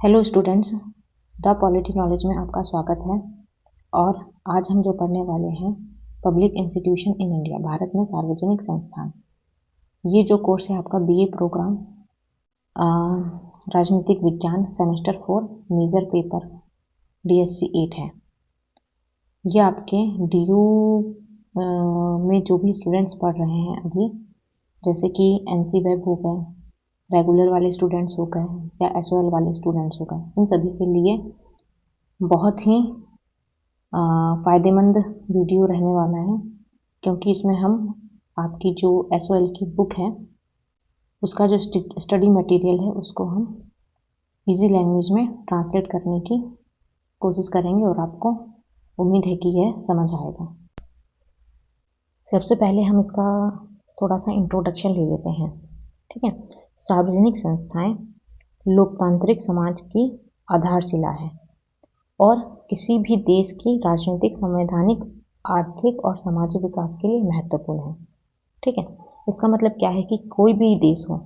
Hello students, the polity knowledge में आपका स्वागत है। और आज हम जो पढ़ने वाले हैं public institution in India, Bharat में सार्वजनिक संस्थान। ये जो कोर्स है आपका बीए प्रोग्राम राजनीतिक विज्ञान सेमेस्टर 4 मेजर पेपर DSC 8 है। ये आपके DU में जो भी स्टूडेंट्स पढ़ रहे हैं अभी, जैसे कि NC वेब हो गए, रेगुलर वाले स्टूडेंट्स हो गए या SOL वाले स्टूडेंट्स हो गए, इन सभी के लिए बहुत ही फ़ायदेमंद वीडियो रहने वाला है, क्योंकि इसमें हम आपकी जो SOL की बुक है उसका जो स्टडी मटेरियल है उसको हम इजी लैंग्वेज में ट्रांसलेट करने की कोशिश करेंगे और आपको उम्मीद है कि यह समझ आएगा। सबसे पहले हम इसका थोड़ा सा इंट्रोडक्शन ले लेते हैं, ठीक है। सार्वजनिक संस्थाएं लोकतांत्रिक समाज की आधारशिला है और किसी भी देश की राजनीतिक, संवैधानिक, आर्थिक और सामाजिक विकास के लिए महत्वपूर्ण है, ठीक है। इसका मतलब क्या है कि कोई भी देश हो,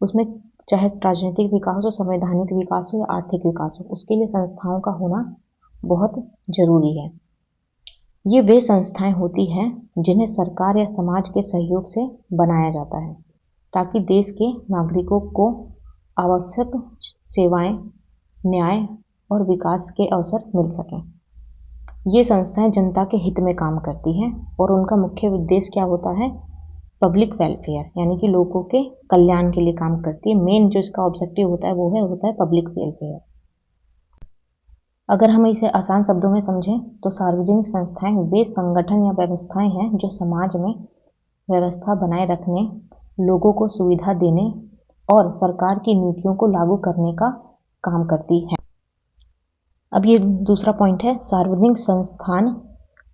उसमें चाहे राजनीतिक विकास हो, संवैधानिक विकास हो या आर्थिक विकास हो, उसके लिए संस्थाओं का होना बहुत जरूरी है। ये वे संस्थाएं होती हैं जिन्हें सरकार या समाज के सहयोग से बनाया जाता है ताकि देश के नागरिकों को आवश्यक सेवाएं, न्याय और विकास के अवसर मिल सकें। ये संस्थाएं जनता के हित में काम करती हैं और उनका मुख्य उद्देश्य क्या होता है? पब्लिक वेलफेयर, यानी कि लोगों के कल्याण के लिए काम करती है। मेन जो इसका ऑब्जेक्टिव होता है वो होता है पब्लिक वेलफेयर। अगर हम इसे आसान शब्दों में समझें तो सार्वजनिक संस्थाएं वे संगठन या व्यवस्थाएं हैं जो समाज में व्यवस्था बनाए रखने, लोगों को सुविधा देने और सरकार की नीतियों को लागू करने का काम करती है। अब ये दूसरा पॉइंट है, सार्वजनिक संस्थान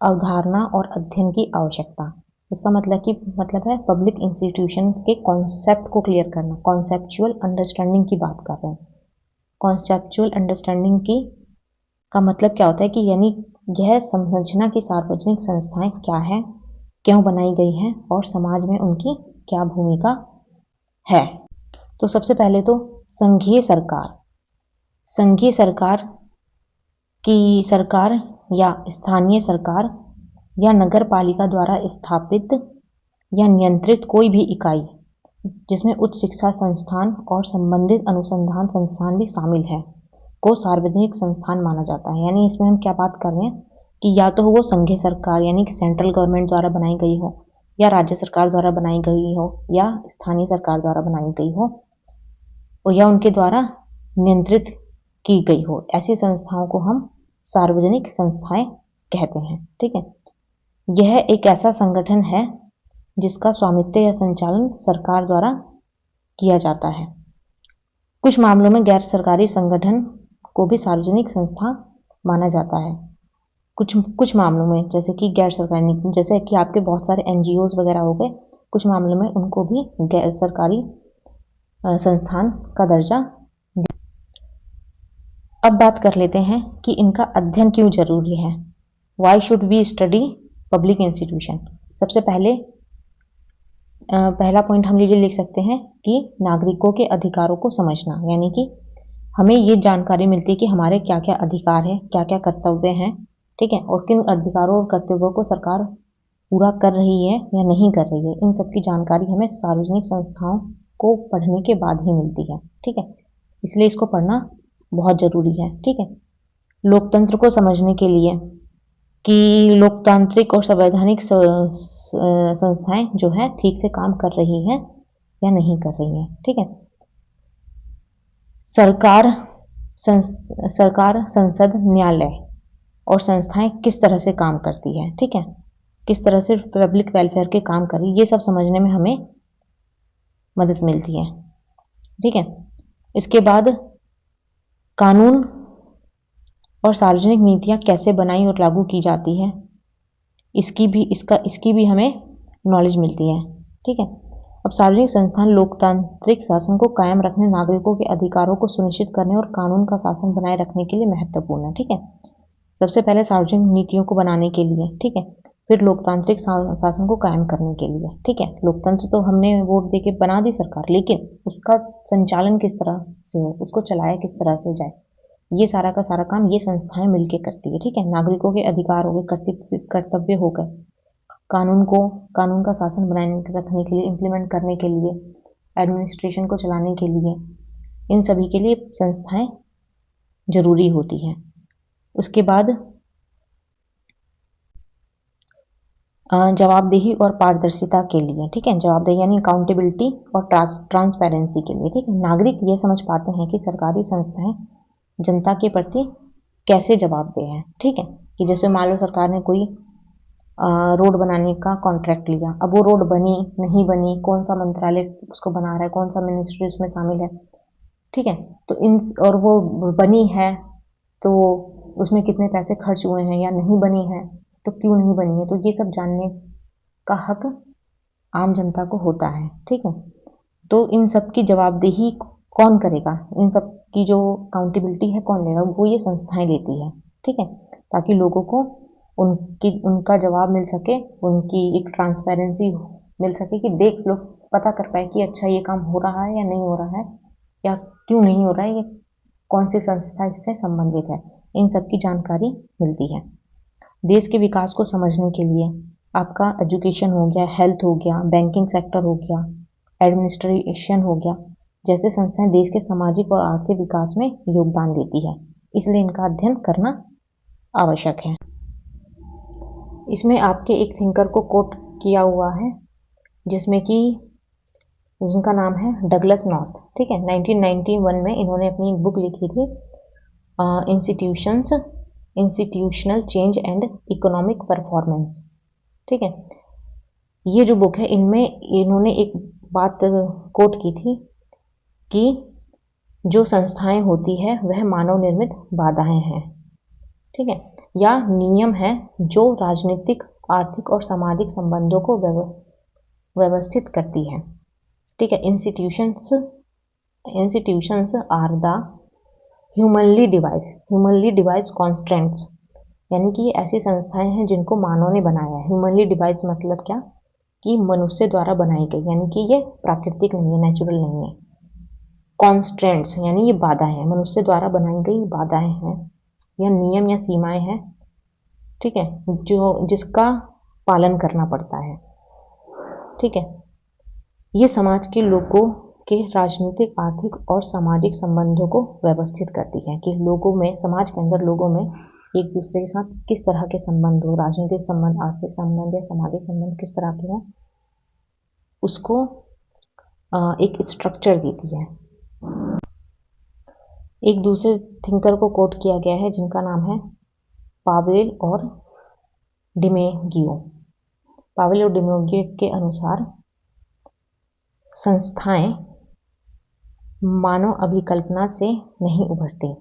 अवधारणा और अध्ययन की आवश्यकता। इसका मतलब है पब्लिक इंस्टीट्यूशन के कॉन्सेप्ट को क्लियर करना। कॉन्सेप्चुअल अंडरस्टैंडिंग की बात कर रहे हैं। कॉन्सेप्चुअल अंडरस्टैंडिंग की का मतलब क्या होता है कि यानी यह समझना कि सार्वजनिक संस्थाएं क्या है, क्यों बनाई गई हैं और समाज में उनकी क्या भूमिका है। तो सबसे पहले तो संघीय सरकार की सरकार या स्थानीय सरकार या नगर पालिका द्वारा स्थापित या नियंत्रित कोई भी इकाई जिसमें उच्च शिक्षा संस्थान और संबंधित अनुसंधान संस्थान भी शामिल है को सार्वजनिक संस्थान माना जाता है। यानी इसमें हम क्या बात कर रहे हैं कि या तो वो संघीय सरकार यानी कि सेंट्रल गवर्नमेंट द्वारा बनाई गई हो, या राज्य सरकार द्वारा बनाई गई हो, या स्थानीय सरकार द्वारा बनाई गई हो, या उनके द्वारा नियंत्रित की गई हो। ऐसी संस्थाओं को हम सार्वजनिक संस्थाएं कहते हैं, ठीक है। यह एक ऐसा संगठन है जिसका स्वामित्व या संचालन सरकार द्वारा किया जाता है। कुछ मामलों में गैर सरकारी संगठन को भी सार्वजनिक संस्था माना जाता है। कुछ मामलों में, जैसे कि गैर सरकारी, जैसे कि आपके बहुत सारे NGOs वगैरह हो गए, कुछ मामलों में उनको भी गैर सरकारी संस्थान का दर्जा। अब बात कर लेते हैं कि इनका अध्ययन क्यों जरूरी है। Why should we study public institution. सबसे पहले पहला पॉइंट हम ये लिख सकते हैं कि नागरिकों के अधिकारों को समझना, यानी कि हमें ये जानकारी मिलती है कि हमारे क्या क्या अधिकार है, क्या क्या कर्तव्य हैं, ठीक है, और किन अधिकारों और कर्तव्यों को सरकार पूरा कर रही है या नहीं कर रही है। इन सब की जानकारी हमें सार्वजनिक संस्थाओं को पढ़ने के बाद ही मिलती है, ठीक है। इसलिए इसको पढ़ना बहुत जरूरी है, ठीक है। लोकतंत्र को समझने के लिए कि लोकतांत्रिक और संवैधानिक संस्थाएं जो है ठीक से काम कर रही हैं या नहीं कर रही हैं, ठीक है। सरकार, संसद, न्यायालय और संस्थाएं किस तरह से काम करती है, ठीक है, किस तरह से पब्लिक वेलफेयर के काम कर रही है, ये सब समझने में हमें मदद मिलती है, ठीक है। इसके बाद कानून और सार्वजनिक नीतियां कैसे बनाई और लागू की जाती है, इसकी भी हमें नॉलेज मिलती है, ठीक है। अब सार्वजनिक संस्थान लोकतांत्रिक शासन को कायम रखने, नागरिकों के अधिकारों को सुनिश्चित करने और कानून का शासन बनाए रखने के लिए महत्वपूर्ण है, ठीक है। सबसे पहले सार्वजनिक नीतियों को बनाने के लिए, ठीक है, फिर लोकतांत्रिक शासन को कायम करने के लिए, ठीक है। लोकतंत्र तो हमने वोट देके बना दी सरकार, लेकिन उसका संचालन किस तरह से हो, उसको चलाया किस तरह से जाए, ये सारा का सारा काम ये संस्थाएं मिलके करती है। ठीक है, नागरिकों के अधिकार हो गए, कर्तव्य हो गए, कानून का शासन बनाए रखने के लिए, इम्प्लीमेंट करने के लिए, एडमिनिस्ट्रेशन को चलाने के लिए, इन सभी के लिए संस्थाएं जरूरी होती हैं। उसके बाद जवाबदेही और पारदर्शिता के लिए, ठीक है, जवाबदेही यानी अकाउंटेबिलिटी और ट्रांसपेरेंसी के लिए। ठीक है, नागरिक ये समझ पाते हैं कि सरकारी संस्थाएं जनता के प्रति कैसे जवाबदेह है। ठीक है, कि जैसे मान लो सरकार ने कोई रोड बनाने का कॉन्ट्रैक्ट लिया, अब वो रोड बनी नहीं बनी, कौन सा मंत्रालय उसको बना रहा है, कौन सा मिनिस्ट्री उसमें शामिल है, ठीक है, तो इन और वो बनी है तो उसमें कितने पैसे खर्च हुए हैं, या नहीं बनी है तो क्यों नहीं बनी है, तो ये सब जानने का हक आम जनता को होता है। ठीक है, तो इन सब की जवाबदेही कौन करेगा, इन सब की जो अकाउंटेबिलिटी है कौन लेगा, वो ये संस्थाएं लेती है। ठीक है, ताकि लोगों को उनका जवाब मिल सके, उनकी एक ट्रांसपेरेंसी मिल सके, कि देख लोग पता कर पाए कि अच्छा ये काम हो रहा है या नहीं हो रहा है, या क्यों नहीं हो रहा है, ये कौन सी संस्था इससे संबंधित है, इन सब की जानकारी मिलती है। देश के विकास को समझने के लिए आपका एजुकेशन हो गया, हेल्थ हो गया, बैंकिंग सेक्टर हो गया, एडमिनिस्ट्रेशन हो गया, जैसे संस्थाएं देश के सामाजिक और आर्थिक विकास में योगदान देती है, इसलिए इनका अध्ययन करना आवश्यक है। इसमें आपके एक थिंकर को कोट किया हुआ है, जिनका नाम है डगलस नॉर्थ। ठीक है, 1991 में इन्होंने अपनी बुक लिखी थी, institutional change and economic performance. ठीक है, ये जो बुक है, इनमें इन्होंने एक बात कोट की थी कि जो संस्थाएं होती है वह मानव निर्मित बाधाएं हैं। ठीक है, या नियम है जो राजनीतिक, आर्थिक और सामाजिक संबंधों को व्यवस्थित करती है। ठीक है, institutions are the humanly devised constants, यानी कि ये ऐसी संस्थाएं हैं जिनको मानव ने बनाया है। ह्यूमनली डिवाइस मतलब क्या, कि मनुष्य द्वारा बनाई गई, यानी कि ये प्राकृतिक नहीं है, नेचुरल नहीं है। कॉन्स्टेंट्स यानी ये बाधाएं हैं, मनुष्य द्वारा बनाई गई बाधाएं हैं, या नियम या सीमाएं हैं। ठीक है, जिसका पालन करना पड़ता है। ठीक है, ये समाज के लोगों के राजनीतिक, आर्थिक और सामाजिक संबंधों को व्यवस्थित करती है, कि लोगों में, समाज के अंदर लोगों में एक दूसरे के साथ किस तरह के संबंध हो, राजनीतिक संबंध, आर्थिक संबंध या सामाजिक संबंध किस तरह के हो, उसको एक स्ट्रक्चर देती है। एक दूसरे थिंकर को कोट किया गया है जिनका नाम है पावेल और डिमेगियो। पावेल और डिमेगियो के अनुसार संस्थाएं मानव अभिकल्पना से नहीं उभरती,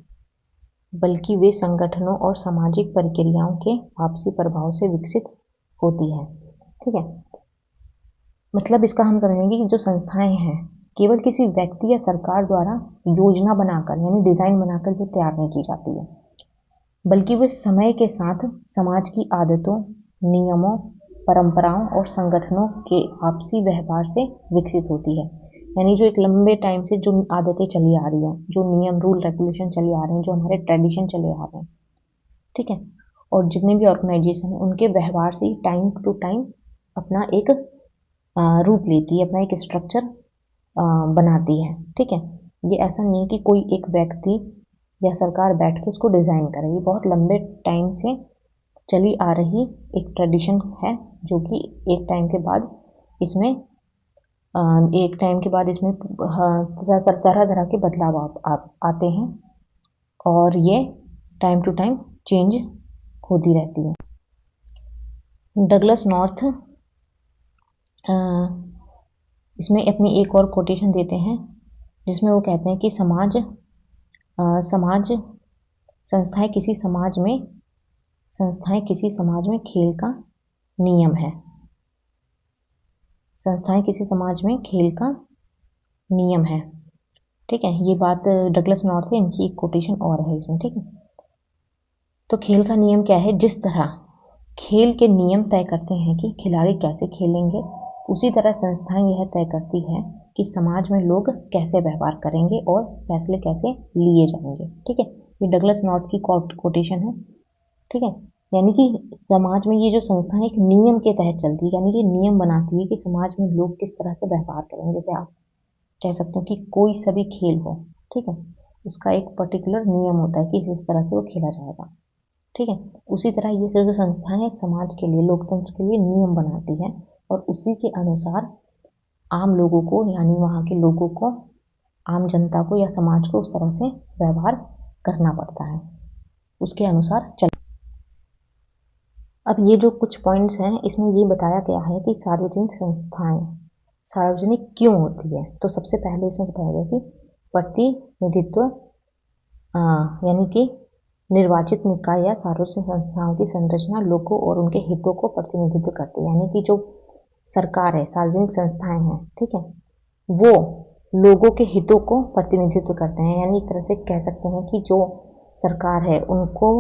बल्कि वे संगठनों और सामाजिक प्रक्रियाओं के आपसी प्रभाव से विकसित होती है। ठीक है, मतलब इसका हम समझेंगे कि जो संस्थाएं हैं केवल किसी व्यक्ति या सरकार द्वारा योजना बनाकर, यानी डिजाइन बनाकर वो तैयार नहीं की जाती है, बल्कि वे समय के साथ समाज की आदतों, नियमों, परंपराओं और संगठनों के आपसी व्यवहार से विकसित होती है। यानी जो एक लंबे टाइम से जो आदतें चली आ रही हैं, जो नियम, रूल, रेगुलेशन चले आ रहे हैं, जो हमारे ट्रेडिशन चले आ रहे हैं, ठीक है, और जितने भी ऑर्गेनाइजेशन हैं उनके व्यवहार से टाइम टू टाइम अपना एक रूप लेती है, अपना एक स्ट्रक्चर बनाती है। ठीक है, ये ऐसा नहीं है कि कोई एक व्यक्ति या सरकार बैठ के उसको डिज़ाइन करे, ये बहुत लंबे टाइम से चली आ रही एक ट्रेडिशन है, जो कि एक टाइम के बाद इसमें तरह तरह के बदलाव आते हैं, और ये टाइम टू टाइम चेंज होती रहती है। डगलस नॉर्थ इसमें अपनी एक और कोटेशन देते हैं, जिसमें वो कहते हैं कि संस्थाएं किसी समाज में खेल का नियम है। संस्थाएं किसी समाज में खेल का नियम है। ठीक है, ये बात डगलस नॉर्थ है, इनकी एक कोटेशन और है इसमें। ठीक है, तो खेल का नियम क्या है, जिस तरह खेल के नियम तय करते हैं कि खिलाड़ी कैसे खेलेंगे, उसी तरह संस्थाएं यह तय करती है कि समाज में लोग कैसे व्यवहार करेंगे और फैसले कैसे लिए जाएंगे। ठीक है, ये डगलस नॉर्थ की कोटेशन है, ठीक है। यानी कि समाज में ये जो संस्था है एक नियम के तहत चलती है, यानी कि नियम बनाती है कि समाज में लोग किस तरह से व्यवहार करेंगे। जैसे आप कह सकते हो कि कोई सभी खेल हो, ठीक है, उसका एक पर्टिकुलर नियम होता है कि इस तरह से वो खेला जाएगा, ठीक है। उसी तरह ये जो संस्थाएं समाज के लिए, लोकतंत्र के लिए नियम बनाती है और उसी के अनुसार आम लोगों को, यानी वहाँ के लोगों को, आम जनता को या समाज को उस तरह से व्यवहार करना पड़ता है, उसके अनुसार चल। अब ये जो कुछ पॉइंट्स हैं इसमें ये बताया गया है कि सार्वजनिक संस्थाएं सार्वजनिक क्यों होती है। तो सबसे पहले इसमें बताया गया कि प्रतिनिधित्व, यानी कि निर्वाचित निकाय या सार्वजनिक संस्थाओं की संरचना लोगों और उनके हितों को प्रतिनिधित्व करती है। यानी कि जो सरकार है, सार्वजनिक संस्थाएं हैं, ठीक है, वो लोगों के हितों को प्रतिनिधित्व करते हैं। यानी एक तरह से कह सकते हैं कि जो सरकार है उनको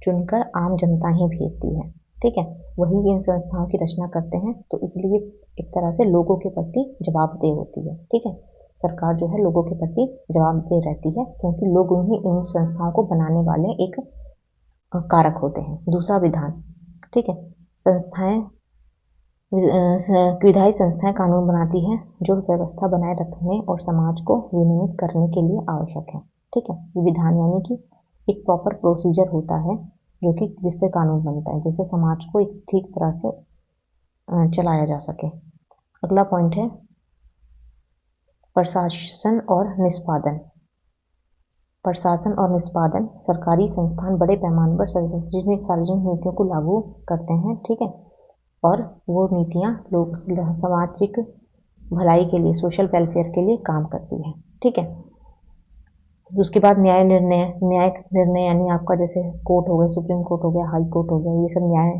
चुनकर आम जनता ही भेजती है, ठीक है, वही इन संस्थाओं की रचना करते हैं। तो इसलिए एक तरह से लोगों के प्रति जवाबदेह होती है, ठीक है। सरकार जो है लोगों के प्रति जवाबदेह रहती है क्योंकि लोग उन्हीं इन संस्थाओं को बनाने वाले एक कारक होते हैं। दूसरा विधान, ठीक है, संस्थाएं विधायी संस्थाएं कानून बनाती हैं जो व्यवस्था बनाए रखने और समाज को विनियमित करने के लिए आवश्यक है, ठीक है। ये विधान यानी कि एक प्रॉपर प्रोसीजर होता है जो कि जिससे कानून बनता है, जिससे समाज को एक ठीक तरह से चलाया जा सके। अगला पॉइंट है प्रशासन और निष्पादन। प्रशासन और निष्पादन, सरकारी संस्थान बड़े पैमाने पर सार्वजनिक नीतियों को लागू करते हैं, ठीक है, और वो नीतियाँ लोग सामाजिक भलाई के लिए, सोशल वेलफेयर के लिए काम करती है, ठीक है। उसके बाद न्यायिक निर्णय यानी आपका जैसे कोर्ट हो गया, सुप्रीम कोर्ट हो गया, हाई कोर्ट हो गया, ये सब न्याय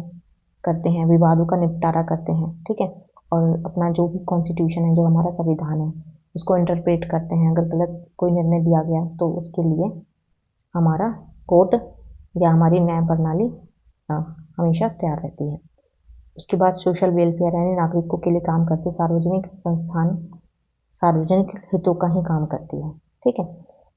करते हैं, विवादों का निपटारा करते हैं, ठीक है। और अपना जो भी कॉन्स्टिट्यूशन है, जो हमारा संविधान है, उसको इंटरप्रेट करते हैं। अगर गलत कोई निर्णय दिया गया तो उसके लिए हमारा कोर्ट या हमारी न्याय प्रणाली हमेशा तैयार रहती है। उसके बाद सोशल वेलफेयर यानी नागरिकों के लिए काम करते सार्वजनिक संस्थान सार्वजनिक हितों का ही काम करती है, ठीक है।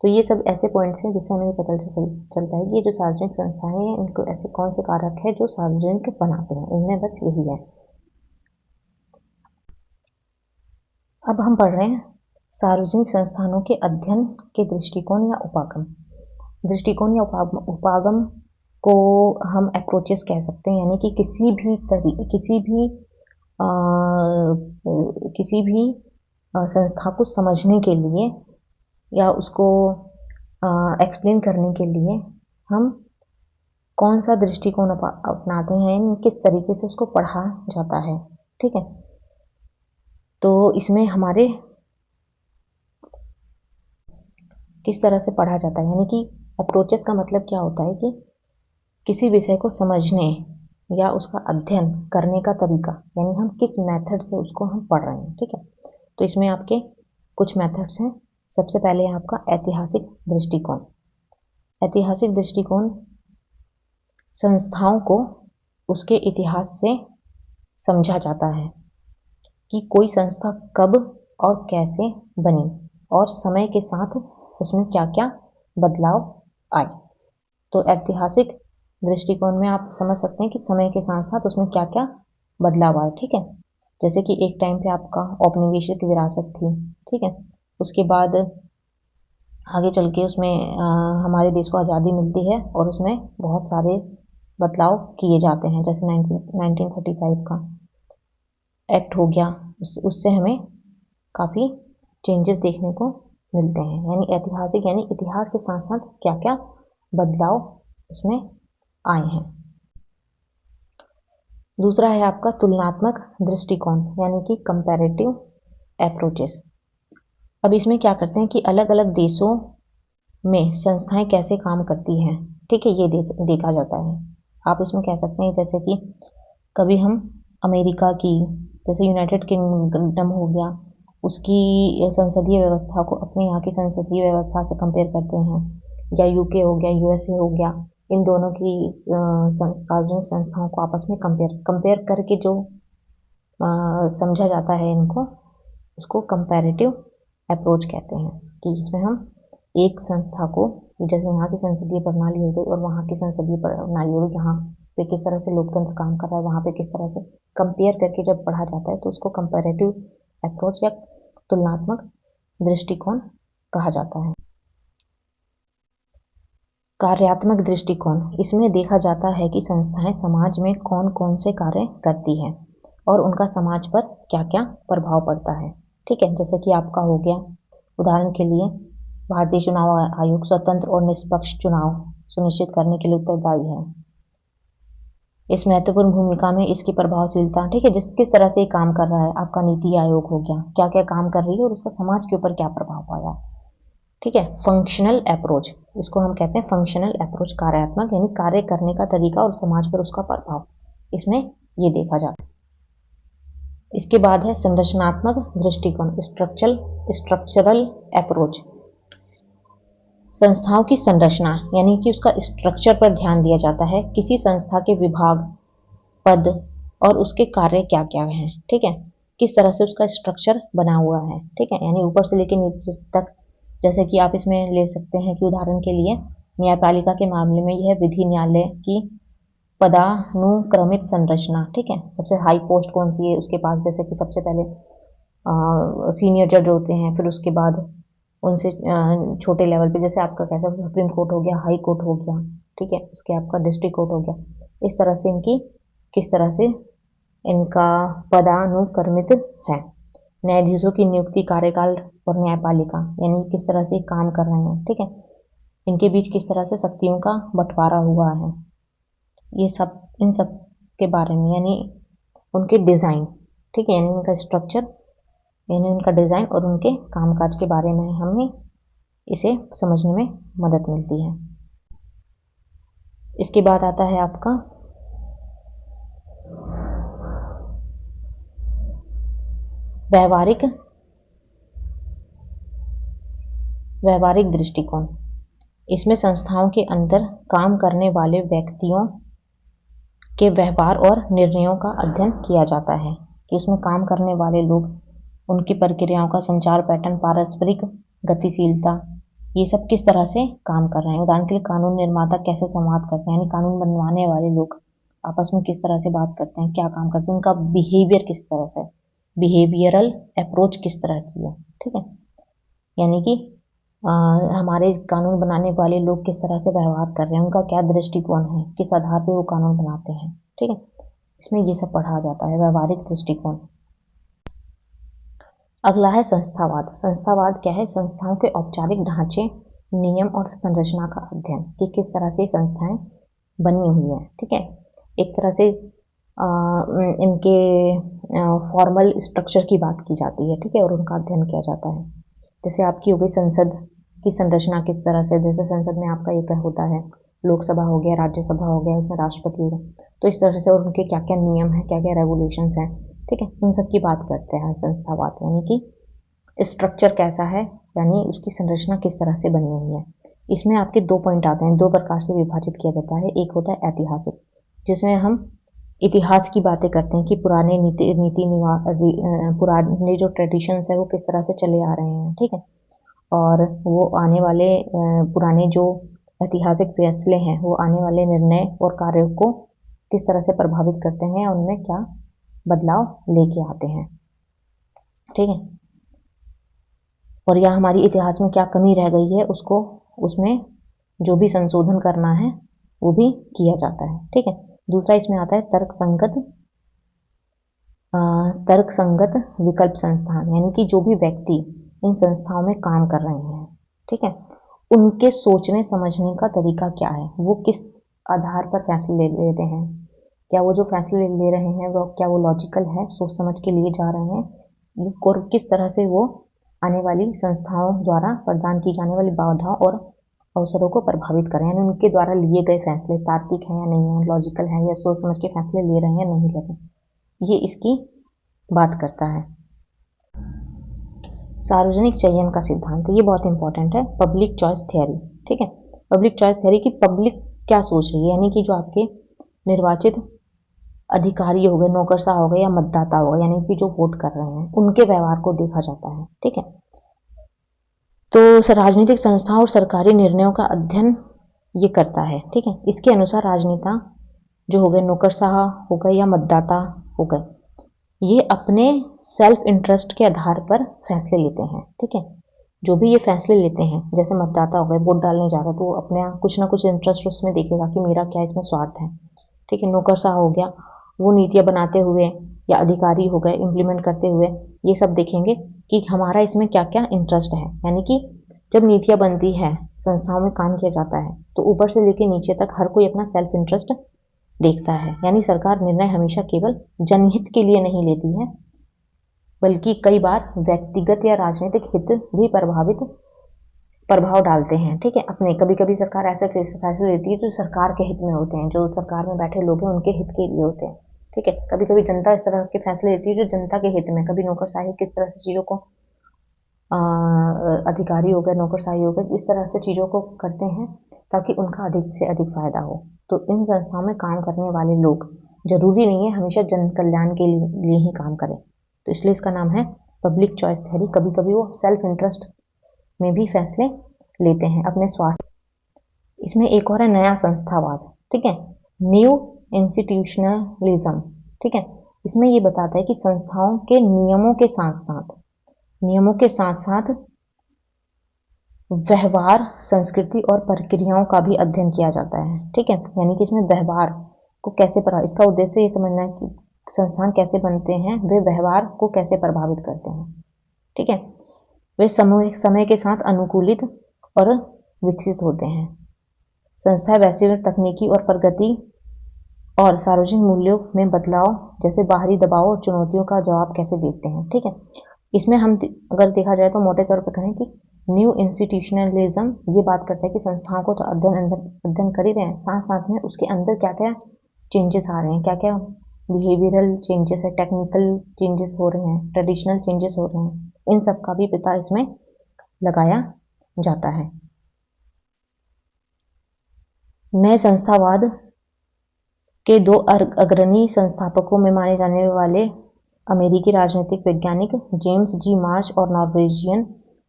तो ये सब ऐसे पॉइंट्स हैं जिससे हमें पता चलता है कि ये जो सार्वजनिक संस्थाएं हैं इनको ऐसे कौन से कारक है जो सार्वजनिक बनाते हैं, इनमें बस यही है। अब हम पढ़ रहे हैं सार्वजनिक संस्थानों के अध्ययन के दृष्टिकोण या उपागम। दृष्टिकोण या उपागम को हम अप्रोचेस कह सकते हैं, यानी कि किसी भी संस्था को समझने के लिए या उसको एक्सप्लेन करने के लिए हम कौन सा दृष्टिकोण अपनाते हैं, किस तरीके से उसको पढ़ा जाता है, ठीक है। तो इसमें हमारे किस तरह से पढ़ा जाता है, यानी कि अप्रोचेस का मतलब क्या होता है कि किसी विषय को समझने या उसका अध्ययन करने का तरीका, यानी हम किस मेथड से उसको हम पढ़ रहे हैं, ठीक है। तो इसमें आपके कुछ मेथड्स हैं। सबसे पहले है आपका ऐतिहासिक दृष्टिकोण। ऐतिहासिक दृष्टिकोण संस्थाओं को उसके इतिहास से समझा जाता है कि कोई संस्था कब और कैसे बनी और समय के साथ उसमें क्या क्या बदलाव आए। तो ऐतिहासिक दृष्टिकोण में आप समझ सकते हैं कि समय के साथ साथ उसमें क्या क्या बदलाव आए, ठीक है। जैसे कि एक टाइम पे आपका औपनिवेशिक विरासत थी, ठीक है, उसके बाद आगे चल के उसमें हमारे देश को आज़ादी मिलती है और उसमें बहुत सारे बदलाव किए जाते हैं। जैसे 1935 का एक्ट हो गया, उससे हमें काफ़ी चेंजेस देखने को मिलते हैं। यानी ऐतिहासिक यानी इतिहास के साथ साथ क्या क्या बदलाव उसमें आए हैं। दूसरा है आपका तुलनात्मक दृष्टिकोण यानी कि कंपैरेटिव अप्रोचेस। अब इसमें क्या करते हैं कि अलग अलग देशों में संस्थाएं कैसे काम करती हैं, ठीक है, ये देखा जाता है। आप इसमें कह सकते हैं जैसे कि कभी हम अमेरिका की, जैसे यूनाइटेड किंगडम हो गया, उसकी संसदीय व्यवस्था को अपने यहाँ की संसदीय व्यवस्था से कंपेयर करते हैं, या यूके हो गया, यूएसए हो गया, इन दोनों की सार्वजनिक संस्थाओं को आपस में कंपेयर करके जो समझा जाता है इनको, उसको कंपैरेटिव अप्रोच कहते हैं। कि इसमें हम एक संस्था को जैसे यहाँ की संसदीय प्रणाली हो गई और वहाँ की संसदीय प्रणाली हो गई, यहाँ पे किस तरह से लोकतंत्र काम कर रहा है, वहाँ पे किस तरह से कंपेयर करके जब पढ़ा जाता है तो उसको कंपैरेटिव अप्रोच या तुलनात्मक दृष्टिकोण कहा जाता है। कार्यात्मक दृष्टिकोण, इसमें देखा जाता है कि संस्थाएं समाज में कौन कौन से कार्य करती हैं और उनका समाज पर क्या क्या प्रभाव पड़ता है। ठीक है, जैसे कि आपका हो गया उदाहरण के लिए भारतीय चुनाव आयोग स्वतंत्र और निष्पक्ष चुनाव सुनिश्चित करने के लिए उत्तरदायी है। इस महत्वपूर्ण भूमिका में इसकी प्रभावशीलता, ठीक है, जिस किस तरह से काम कर रहा है, आपका नीति आयोग हो गया, क्या क्या काम कर रही है और उसका समाज के ऊपर क्या प्रभाव पड़ा। ठीक है, फंक्शनल अप्रोच, इसको हम कहते हैं फंक्शनल अप्रोच, कार्यात्मक यानी कार्य करने का तरीका और समाज पर उसका प्रभाव, इसमें ये देखा जाता है। इसके बाद है संरचनात्मक दृष्टिकोण, स्ट्रक्चरल अप्रोच। संस्थाओं की संरचना यानी कि उसका स्ट्रक्चर पर ध्यान दिया जाता है, किसी संस्था के विभाग, पद और उसके कार्य क्या क्या हैं। ठीक है, किस तरह से उसका स्ट्रक्चर बना हुआ है। ठीक है, यानी ऊपर से लेकर नीचे तक। जैसे कि आप इसमें ले सकते हैं कि उदाहरण के लिए न्यायपालिका के मामले में यह विधि न्यायालय की पदानुक्रमित संरचना। ठीक है, सबसे हाई पोस्ट कौन सी है उसके पास, जैसे कि सबसे पहले सीनियर जज होते हैं, फिर उसके बाद उनसे छोटे लेवल पे, जैसे आपका कैसा सुप्रीम कोर्ट हो गया, हाई कोर्ट हो गया, ठीक है, उसके आपका डिस्ट्रिक्ट कोर्ट हो गया। इस तरह से इनकी किस तरह से इनका पदानुक्रमित है। न्यायाधीशों की नियुक्ति, कार्यकाल और न्यायपालिका यानी किस तरह से काम कर रहे हैं। ठीक है, इनके बीच किस तरह से शक्तियों का बंटवारा हुआ है, ये सब इन सब के बारे में, यानी उनके डिज़ाइन। ठीक है, यानी उनका स्ट्रक्चर, यानी उनका डिज़ाइन और उनके कामकाज के बारे में हमें इसे समझने में मदद मिलती है। इसके बाद आता है आपका व्यवहारिक दृष्टिकोण। इसमें संस्थाओं के अंदर काम करने वाले व्यक्तियों के व्यवहार और निर्णयों का अध्ययन किया जाता है कि उसमें काम करने वाले लोग, उनकी प्रक्रियाओं का संचार पैटर्न, पारस्परिक गतिशीलता, ये सब किस तरह से काम कर रहे हैं। उदाहरण के लिए कानून निर्माता कैसे संवाद करते हैं, यानी कानून बनवाने वाले लोग आपस में किस तरह से बात करते हैं, क्या काम करते हैं, उनका बिहेवियर किस तरह से, बिहेवियरल अप्रोच किस तरह की है। ठीक है, यानी कि हमारे कानून बनाने वाले लोग किस तरह से व्यवहार कर रहे हैं, उनका क्या दृष्टिकोण है, किस आधार पे वो कानून बनाते हैं। ठीक है, इसमें ये सब पढ़ा जाता है, व्यवहारिक दृष्टिकोण। अगला है संस्थावाद। संस्थावाद क्या है? संस्थाओं के औपचारिक ढांचे, नियम और संरचना का अध्ययन, कि किस तरह से संस्थाएं बनी हुई हैं। ठीक है, एक तरह से इनके फॉर्मल स्ट्रक्चर की बात की जाती है। ठीक है, और उनका अध्ययन किया जाता है। जैसे आपकी हो गई संसद की संरचना किस तरह से, जैसे संसद में आपका एक होता है, लोकसभा हो गया, राज्यसभा हो गया, उसमें राष्ट्रपति हो गया, तो इस तरह से, और उनके क्या क्या नियम है, क्या क्या रेगुलेशंस हैं। ठीक है, उन सब की बात करते हैं संस्थावाद, यानी कि स्ट्रक्चर कैसा है, यानी उसकी संरचना किस तरह से बनी हुई है। इसमें आपके 2 पॉइंट आते हैं, 2 प्रकार से विभाजित किया जाता है। एक होता है ऐतिहासिक, जिसमें हम इतिहास की बातें करते हैं कि पुराने पुराने जो ट्रेडिशंस है वो किस तरह से चले आ रहे हैं। ठीक है, और वो आने वाले पुराने जो ऐतिहासिक फैसले हैं वो आने वाले निर्णय और कार्यों को किस तरह से प्रभावित करते हैं, उनमें क्या बदलाव लेके आते हैं। ठीक है, और या हमारी इतिहास में क्या कमी रह गई है, उसको उसमें जो भी संशोधन करना है वो भी किया जाता है। ठीक है, दूसरा इसमें आता है तर्क संगत विकल्प संस्थान, यानी कि जो भी व्यक्ति इन संस्थाओं में काम कर रहे हैं, ठीक है, उनके सोचने समझने का तरीका क्या है, वो किस आधार पर फैसले ले लेते हैं, क्या वो जो फैसले ले रहे हैं वो क्या वो लॉजिकल है, सोच समझ के लिए जा रहे हैं, और किस तरह से वो आने वाली संस्थाओं द्वारा प्रदान की जाने वाली बाधाओं और अवसरों को प्रभावित करें, यानी उनके द्वारा लिए गए फैसले तार्किक हैं या नहीं है, लॉजिकल है या सोच समझ के फैसले ले रहे हैं या नहीं ले रहे, ये इसकी बात करता है। सार्वजनिक चयन का सिद्धांत, ये बहुत इंपॉर्टेंट है, पब्लिक चॉइस थियरी। ठीक है, पब्लिक चॉइस थियरी की पब्लिक क्या सोच रही है, यानी कि जो आपके निर्वाचित अधिकारी हो गए, नौकरशाह हो गए या मतदाता हो गए, यानी कि जो वोट कर रहे हैं, उनके व्यवहार को देखा जाता है। ठीक है, तो राजनीतिक संस्थाओं और सरकारी निर्णयों का अध्ययन ये करता है। ठीक है, इसके अनुसार राजनेता जो हो गए, नौकरशाह हो गए या मतदाता हो गए, ये अपने सेल्फ इंटरेस्ट के आधार पर फैसले लेते हैं। ठीक है, जो भी ये फैसले लेते हैं, जैसे मतदाता हो गए, वोट डालने जा रहा है तो वो अपने कुछ ना कुछ इंटरेस्ट उसमें देखेगा कि मेरा क्या इसमें स्वार्थ है। ठीक है, नौकरशाह हो गया, वो नीतियाँ बनाते हुए या अधिकारी हो गए इम्प्लीमेंट करते हुए ये सब देखेंगे कि हमारा इसमें क्या क्या इंटरेस्ट है। यानी कि जब नीतियाँ बनती है, संस्थाओं में काम किया जाता है, तो ऊपर से लेकर नीचे तक हर कोई अपना सेल्फ इंटरेस्ट देखता है। यानी सरकार निर्णय हमेशा केवल जनहित के लिए नहीं लेती है, बल्कि कई बार व्यक्तिगत या राजनीतिक हित भी प्रभाव डालते हैं। ठीक है, अपने कभी कभी सरकार ऐसे फैसले लेती है जो सरकार के हित में होते हैं, जो सरकार में बैठे लोग हैं उनके हित के लिए होते हैं। ठीक है, कभी कभी जनता इस तरह के फैसले लेती है जो जनता के हित में, कभी नौकरशाही किस तरह से चीज़ों को अधिकारी हो गए, नौकरशाही हो गए, इस तरह से चीज़ों को करते हैं ताकि उनका अधिक से अधिक फायदा हो। तो इन संस्थाओं में काम करने वाले लोग जरूरी नहीं है हमेशा जन कल्याण के लिए ही काम करें, तो इसलिए इसका नाम है पब्लिक चॉइस थ्योरी। कभी कभी वो सेल्फ इंटरेस्ट में भी फैसले लेते हैं अपने स्वास्थ्य। इसमें एक और है नया संस्थावाद। ठीक है, न्यू इंस्टीट्यूशनलिज्म। ठीक है, इसमें ये बताता है कि संस्थाओं के नियमों के साथ साथ व्यवहार, संस्कृति और प्रक्रियाओं का भी अध्ययन किया जाता है। ठीक है, यानी कि इसमें व्यवहार को कैसे इसका उद्देश्य ये समझना है कि संस्थान कैसे बनते हैं, वे व्यवहार को कैसे प्रभावित करते हैं। ठीक है, वे समय के साथ अनुकूलित और विकसित होते हैं। संस्थाएं वैश्विक तकनीकी और प्रगति और सार्वजनिक मूल्यों में बदलाव जैसे बाहरी दबाव और चुनौतियों का जवाब कैसे देते हैं। ठीक है, इसमें हम अगर देखा जाए तो मोटे तौर पर कहें कि न्यू इंस्टीट्यूशनलिज्म ये बात करता है कि संस्थाओं को तो अध्ययन कर ही रहे हैं, साथ साथ में उसके अंदर क्या क्या चेंजेस आ रहे हैं, क्या क्या बिहेवियरल चेंजेस है, टेक्निकल चेंजेस हो रहे हैं, ट्रेडिशनल चेंजेस हो रहे हैं, इन सब का भी पता इसमें लगाया जाता है। नए संस्थावाद के दो अग्रणी संस्थापकों में माने जाने वाले अमेरिकी राजनीतिक वैज्ञानिक जेम्स जी मार्च और नॉर्वेजियन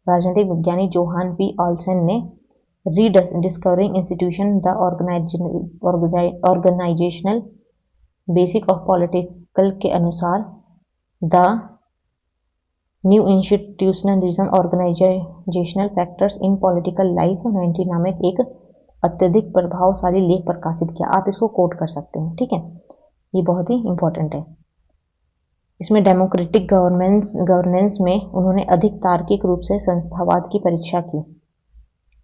राजनीतिक वैज्ञानिक जोहान पी ऑल्सन ने rediscovering institution the organizational basic of political के अनुसार the new institutionalism organizational factors in political life 19 नामक एक अत्यधिक प्रभावशाली लेख प्रकाशित किया। आप इसको कोट कर सकते हैं। ठीक है, ये बहुत ही इंपॉर्टेंट है। इसमें डेमोक्रेटिक गवर्नेंस में उन्होंने अधिक तार्किक रूप से संस्थावाद की परीक्षा की।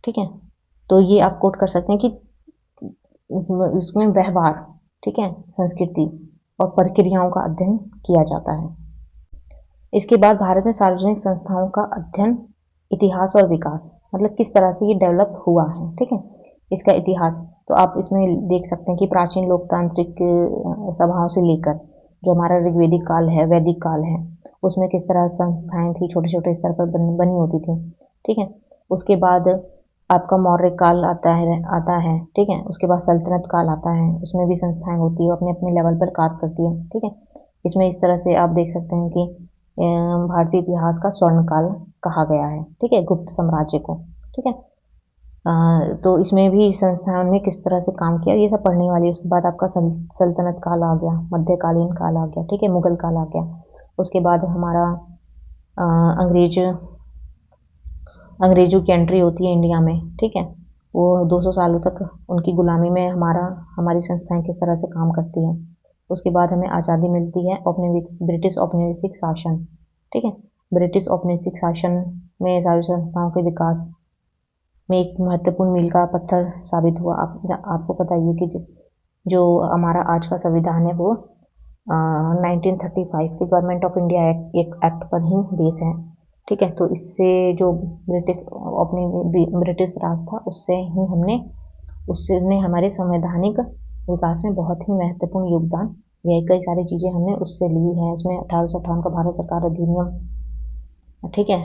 ठीक है, तो ये आप कोट कर सकते हैं कि इसमें व्यवहार, ठीक है, संस्कृति और प्रक्रियाओं का अध्ययन किया जाता है। इसके बाद भारत में सार्वजनिक संस्थाओं का अध्ययन, इतिहास और विकास, मतलब किस तरह से ये डेवलप हुआ है। ठीक है, इसका इतिहास तो आप इसमें देख सकते हैं कि प्राचीन लोकतांत्रिक सभाओं से लेकर जो हमारा ऋग्वेदिक काल है, वैदिक काल है, उसमें किस तरह संस्थाएं थी, छोटे छोटे स्तर पर बनी होती थी। ठीक है, उसके बाद आपका मौर्य काल आता है। ठीक है, उसके बाद सल्तनत काल आता है, उसमें भी संस्थाएं होती है, अपने अपने लेवल पर कार्य करती है। ठीक है, इसमें इस तरह से आप देख सकते हैं कि भारतीय इतिहास का स्वर्ण काल कहा गया है। ठीक है, गुप्त साम्राज्य को। ठीक है, तो इसमें भी संस्थाओं ने किस तरह से काम किया, ये सब पढ़ने वाली है। उसके बाद आपका सल्तनत काल आ गया, मध्यकालीन काल आ गया, ठीक है, मुगल काल आ गया। उसके बाद हमारा अंग्रेजों की एंट्री होती है इंडिया में। ठीक है, वो 200 सालों तक उनकी गुलामी में हमारी संस्थाएं किस तरह से काम करती हैं। उसके बाद हमें आज़ादी मिलती है ब्रिटिश औपनिवेशिक शासन। ठीक है, ब्रिटिश औपनिवेशिक शासन में सारी संस्थाओं के विकास में एक महत्वपूर्ण मील का पत्थर साबित हुआ। आपको पता ही है कि जो हमारा आज का संविधान है वो 1935 के गवर्नमेंट ऑफ इंडिया एक्ट पर ही बेस है। ठीक है, तो इससे जो ब्रिटिश राज था उसने हमारे संवैधानिक विकास में बहुत ही महत्वपूर्ण योगदान दिया। कई सारी चीज़ें हमने उससे ली हैं। उसमें 1858 का भारत सरकार अधिनियम, ठीक है,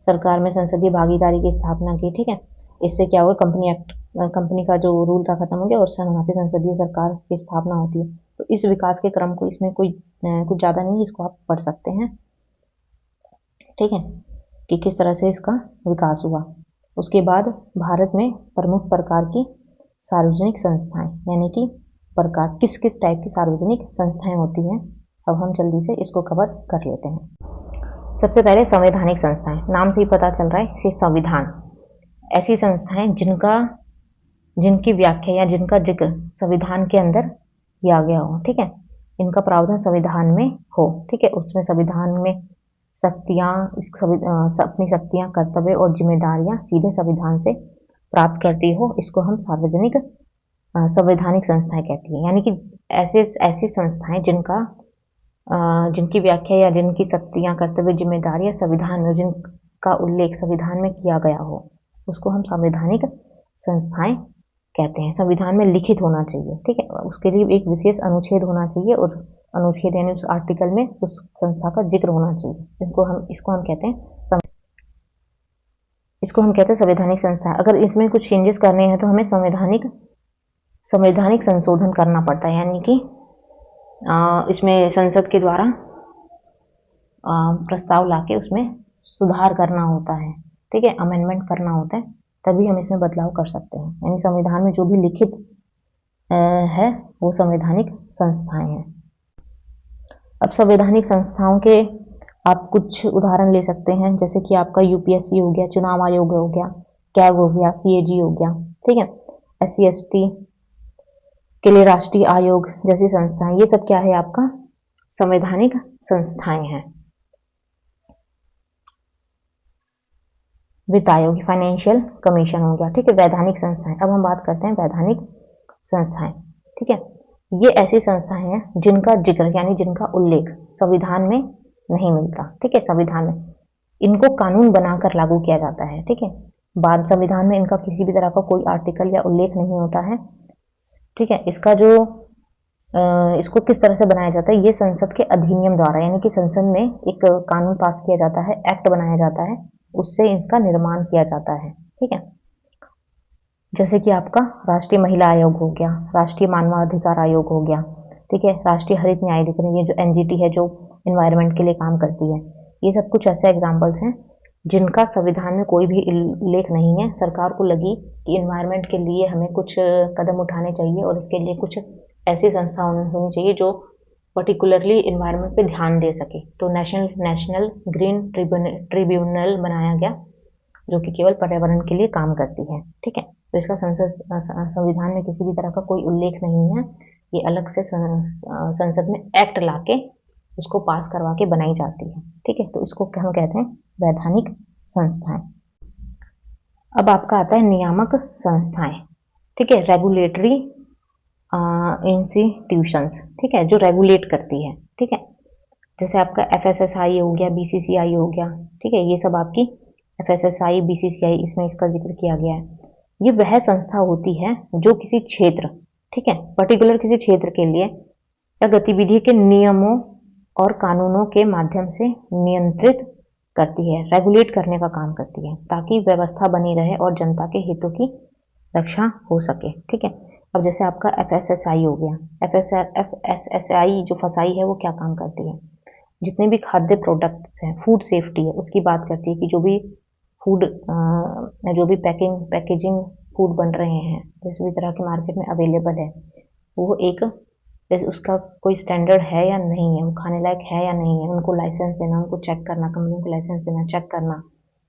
सरकार में संसदीय भागीदारी की स्थापना की। ठीक है, इससे क्या हुआ, कंपनी का जो रूल था खत्म हो गया और वहाँ पे संसदीय सरकार की स्थापना होती है। तो इस विकास के क्रम को इसमें कुछ ज़्यादा नहीं, इसको आप पढ़ सकते हैं। ठीक है, कि किस तरह से इसका विकास हुआ। उसके बाद भारत में प्रमुख प्रकार की सार्वजनिक संस्थाएं, यानी कि प्रकार किस किस टाइप की सार्वजनिक संस्थाएं होती हैं, अब हम जल्दी से इसको कवर कर लेते हैं। सबसे पहले संवैधानिक संस्थाएं, नाम से ही पता चल रहा है, संविधान, ऐसी संस्थाएं जिनकी व्याख्या या जिनका जिक्र संविधान के अंदर किया गया हो, ठीक है, इनका प्रावधान संविधान में हो, ठीक है, उसमें संविधान में शक्तियां, अपनी शक्तियां, कर्तव्य और जिम्मेदारियां सीधे संविधान से प्राप्त करती हो, इसको हम सार्वजनिक संवैधानिक संस्थाएं कहती हैं। यानी कि ऐसी संस्थाएं जिनकी व्याख्या या जिनकी शक्तियां, कर्तव्य, जिम्मेदारियां संविधान में, जिनका उल्लेख संविधान में किया गया हो, उसको हम संवैधानिक संस्थाएं कहते हैं। संविधान में लिखित होना चाहिए, ठीक है, उसके लिए एक विशेष अनुच्छेद होना चाहिए और अनुच्छेद यानी उस आर्टिकल में उस संस्था का जिक्र होना चाहिए। इसको हम कहते हैं संवैधानिक संस्था। अगर इसमें कुछ चेंजेस करने हैं तो हमें संवैधानिक संशोधन करना पड़ता है, यानी कि इसमें संसद के द्वारा प्रस्ताव लाके उसमें सुधार करना होता है, ठीक है, अमेंडमेंट करना होता है, तभी हम इसमें बदलाव कर सकते हैं। यानी संविधान में जो भी लिखित है वो संवैधानिक संस्थाएं हैं। अब संवैधानिक संस्थाओं के आप कुछ उदाहरण ले सकते हैं, जैसे कि आपका यूपीएससी हो गया, चुनाव आयोग हो गया, कैग हो गया, सीएजी हो गया, ठीक है, SC ST के लिए राष्ट्रीय आयोग जैसी संस्थाएं, ये सब क्या है, आपका संवैधानिक संस्थाएं हैं। वित्त आयोग, फाइनेंशियल कमीशन हो गया, ठीक है, वैधानिक संस्थाएं। अब हम बात करते हैं वैधानिक संस्थाएं, ठीक है, ये ऐसी संस्थाएं हैं जिनका जिक्र यानी जिनका उल्लेख संविधान में नहीं मिलता, ठीक है, संविधान में इनको कानून बनाकर लागू किया जाता है, ठीक है, बाद संविधान में इनका किसी भी तरह का कोई आर्टिकल या उल्लेख नहीं होता है, ठीक है। इसको किस तरह से बनाया जाता है, ये संसद के अधिनियम द्वारा, यानी कि संसद में एक कानून पास किया जाता है, एक्ट बनाया जाता है, उससे इसका निर्माण किया जाता है, ठीक है। जैसे कि आपका राष्ट्रीय महिला आयोग हो गया, राष्ट्रीय मानवाधिकार आयोग हो गया, ठीक है, राष्ट्रीय हरित न्याय अधिकरण, ये जो NGT है जो इन्वायरमेंट के लिए काम करती है, ये सब कुछ ऐसे एग्जाम्पल्स हैं जिनका संविधान में कोई भी उल्लेख नहीं है। सरकार को लगी कि इन्वायरमेंट के लिए हमें कुछ कदम उठाने चाहिए और इसके लिए कुछ ऐसी संस्था होनी चाहिए जो पर्टिकुलरली इन्वायरमेंट पे ध्यान दे सके, तो नेशनल ग्रीन ट्रिब्यूनल बनाया गया जो कि केवल पर्यावरण के लिए काम करती है, ठीक है। तो इसका संविधान में किसी भी तरह का कोई उल्लेख नहीं है, ये अलग से संसद में एक्ट लाके उसको पास करवा के बनाई जाती है, ठीक है। तो इसको हम कहते हैं वैधानिक संस्थाएं। अब आपका आता है नियामक संस्थाएं, ठीक है, रेगुलेटरी इंस्टीट्यूशंस, ठीक है, जो रेगुलेट करती है, ठीक है, जैसे आपका FSSAI हो गया, BCCI हो गया, ठीक है, ये सब आपकी FSSAI, BCCI, इसमें इसका जिक्र किया गया है। ये वह संस्था होती है जो किसी क्षेत्र, ठीक है, पर्टिकुलर किसी क्षेत्र के लिए या गतिविधि के नियमों और कानूनों के माध्यम से नियंत्रित करती है, रेगुलेट करने का काम करती है, ताकि व्यवस्था बनी रहे और जनता के हितों की रक्षा हो सके, ठीक है। अब जैसे आपका FSSAI हो गया, FSSAI जो फसाई है वो क्या काम करती है, जितने भी खाद्य प्रोडक्ट्स हैं, फूड सेफ्टी है, उसकी बात करती है कि जो भी पैकेजिंग फूड बन रहे हैं, जिस भी तरह के मार्केट में अवेलेबल है, वो एक उसका कोई स्टैंडर्ड है या नहीं है, वो खाने लायक है या नहीं है, उनको लाइसेंस देना, उनको चेक करना, कंपनी को लाइसेंस देना, चेक करना,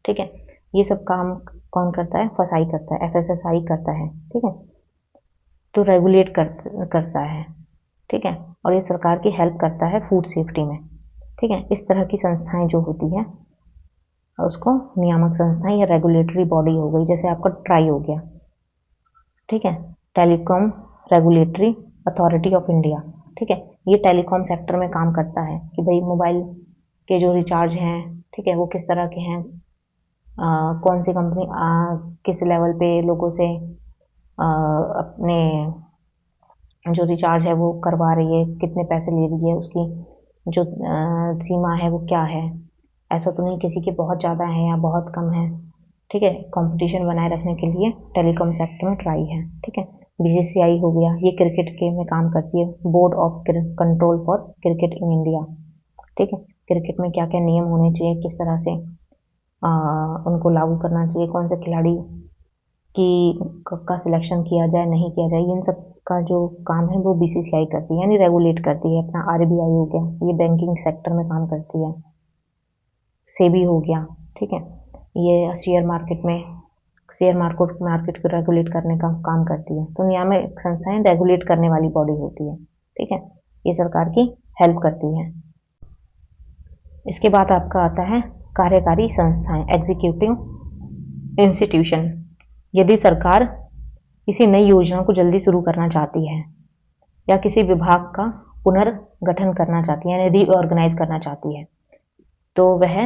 ठीक है, ये सब काम कौन करता है, फसाई करता है, FSSAI करता है, ठीक है, तो रेगुलेट करता है, ठीक है, और ये सरकार की हेल्प करता है फूड सेफ्टी में, ठीक है। इस तरह की संस्थाएं जो होती है उसको नियामक संस्थाएं या रेगुलेटरी बॉडी हो गई। जैसे आपका ट्राई हो गया, ठीक है, telecom regulatory authority of India, ठीक है, ये टेलीकॉम सेक्टर में काम करता है कि भाई मोबाइल के जो रिचार्ज हैं, ठीक है, वो किस तरह के हैं, कौन सी कंपनी किस लेवल पे लोगों से अपने जो रिचार्ज है वो करवा रही है, कितने पैसे ले रही है, उसकी जो सीमा है वो क्या है, ऐसा तो नहीं किसी के बहुत ज़्यादा है या बहुत कम है, ठीक है, कंपटीशन बनाए रखने के लिए टेलीकॉम सेक्टर में ट्राई है, ठीक है। BCCI हो गया, ये क्रिकेट के में काम करती है, board of control for cricket in India, ठीक है, क्रिकेट में क्या क्या नियम होने चाहिए, किस तरह से उनको लागू करना चाहिए, कौन से खिलाड़ी का सिलेक्शन किया जाए नहीं किया जाए, इन सब का जो काम है वो बीसीसीआई करती है, यानी रेगुलेट करती है। अपना आरबीआई हो गया, ये बैंकिंग सेक्टर में काम करती है। सेबी हो गया, ठीक है, ये शेयर मार्केट को रेगुलेट करने का काम करती है। तो नियामक संस्थाएं रेगुलेट करने वाली बॉडी होती है, ठीक है, ये सरकार की हेल्प करती है। इसके बाद आपका आता है कार्यकारी संस्थाएं, एग्जीक्यूटिव इंस्टीट्यूशन। यदि सरकार किसी नई योजना को जल्दी शुरू करना चाहती है या किसी विभाग का पुनर्गठन करना चाहती है, यानी रीऑर्गेनाइज करना चाहती है, तो वह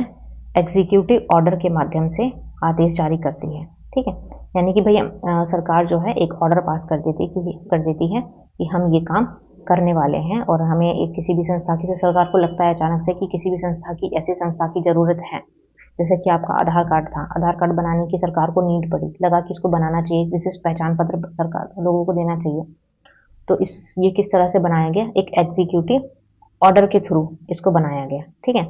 एग्जीक्यूटिव ऑर्डर के माध्यम से आदेश जारी करती है, ठीक है। यानी कि भाई सरकार जो है एक ऑर्डर पास कर देती है कि हम ये काम करने वाले हैं, और हमें एक किसी भी संस्था की, सरकार को लगता है अचानक से कि किसी भी संस्था की, ऐसी संस्था की ज़रूरत है, जैसे कि आपका आधार कार्ड था, आधार कार्ड बनाने की सरकार को नीड पड़ी, लगा कि इसको बनाना चाहिए, विशिष्ट पहचान पत्र सरकार लोगों को देना चाहिए। तो ये किस तरह से बनाया गया, एक एग्जीक्यूटिव ऑर्डर के थ्रू इसको बनाया गया, ठीक है।